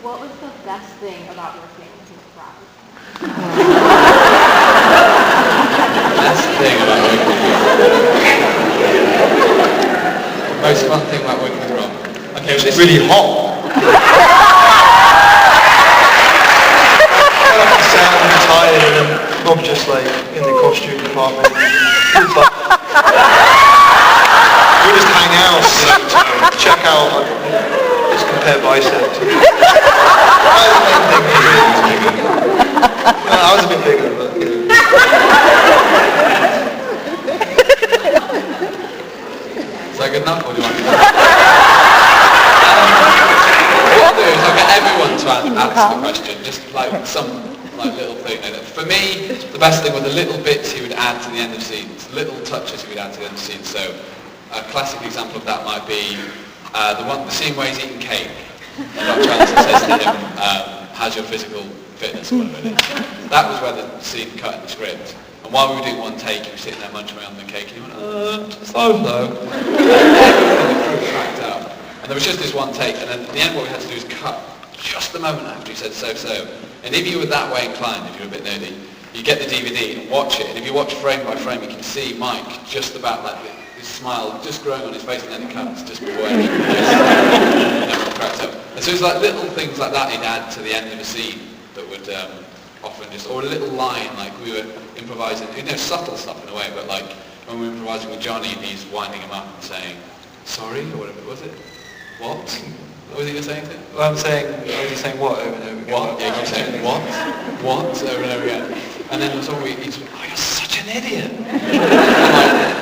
What was the best thing about working with Rob? Best thing about working with Rob. Most fun thing about working with Rob. Okay, it was really hot. I'm tired, and then Rob just like in the costume department. We just hang out, check out, just compare biceps. I was a bit bigger, but you know. Is that good enough, or do you want me to? What I'll do is I'll get everyone to answer the question, just like some little thing. For me, the best thing were the little bits he would add to the end of scenes, little touches he would add to the end of scenes. So a classic example of that might be the scene where he's eating cake. Dr. Allison says to him, how's your physical fitness, or whatever it is. That was where the scene cut in the script. And while we were doing one take, he was sitting there munching away on the cake, and he went, so. And there was just this one take, and then at the end what we had to do is cut just the moment after he said so. And if you were that way inclined, if you were a bit nerdy, you get the DVD and watch it, and if you watch frame by frame, you can see Mike just about like this smile just growing on his face, and then it comes just before everything cracks up. And so it's like little things like that he'd add to the end of a scene that would often just, or a little line, like we were improvising, subtle stuff in a way, but like when we were improvising with Johnny and he's winding him up and saying, sorry, or whatever, was it? What? What was he saying? Well, I was just saying what over and over again. What? Yeah, you keep saying what? What? Over and over again. And then there's always, he's like, you're such an idiot.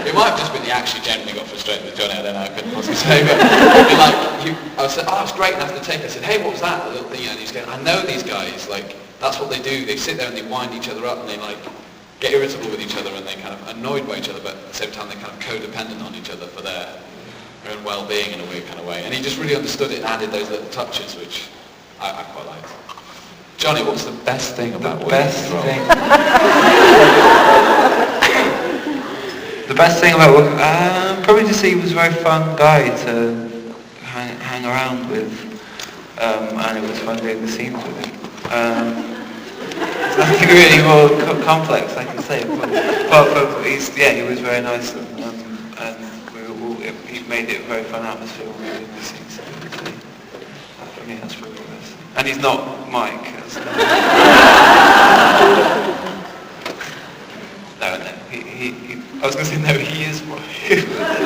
It might have just been he actually generally got frustrated with Johnny, I don't know, I couldn't possibly say, but I was saying, it's great, and after the take I said, hey, what was that? The little thing, and he's going, I know these guys, like, that's what they do, they sit there and they wind each other up, and they like, get irritable with each other, and they kind of annoyed by each other, but at the same time they're kind of codependent on each other for their own well-being in a weird kind of way. And he just really understood it and added those little touches, which I quite liked. Johnny, what's the best thing about working with Rob? The best thing about working, probably just he was a very fun guy to hang around with, and it was fun doing the scenes with him. There's nothing really more complex I can say, but he was very nice, and he made it a very fun atmosphere when we were doing the scenes. So for me, that's probably the best thing. And he's not Mike. No, I was going to say no, he is Mike.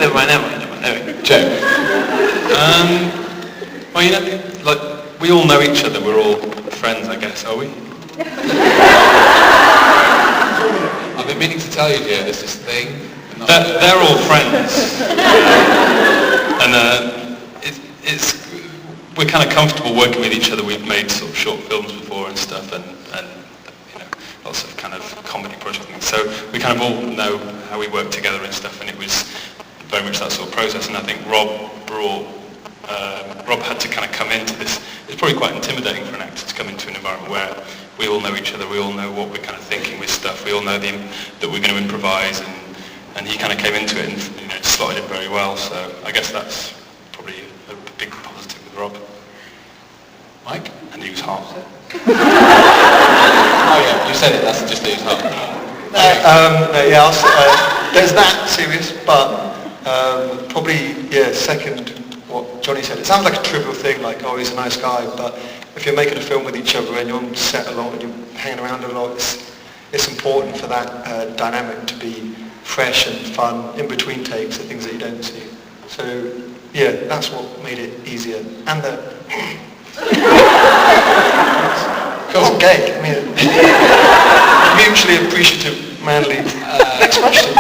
never mind. Anyway. Joe. Well, like, we all know each other, we're all friends, I guess, are we? I've been meaning to tell you, Joe, there's this thing. They're all friends. And we're kind of comfortable working with each other. We've made sort of short films before and stuff, and lots of kind of comedy projects. So we kind of all know how we work together and stuff, and it was very much that sort of process. And I think Rob had to kind of come into this. It's probably quite intimidating for an actor to come into an environment where we all know each other, we all know what we're kind of thinking with stuff, we all know that we're going to improvise, and he kind of came into it and slotted it very well. So I guess that's probably a big positive with Rob. Mike? And he was hot. Oh yeah, you said it, that's just he was hot. There's that serious, but probably, second what Johnny said. It sounds like a trivial thing, like, oh, he's a nice guy, but if you're making a film with each other and you're on set a lot and you're hanging around a lot, it's important for that dynamic to be fresh and fun in between takes, the things that you don't see. So, yeah, that's what made it easier. And the... It's gay, I mean, mutually appreciative, manly. Next question.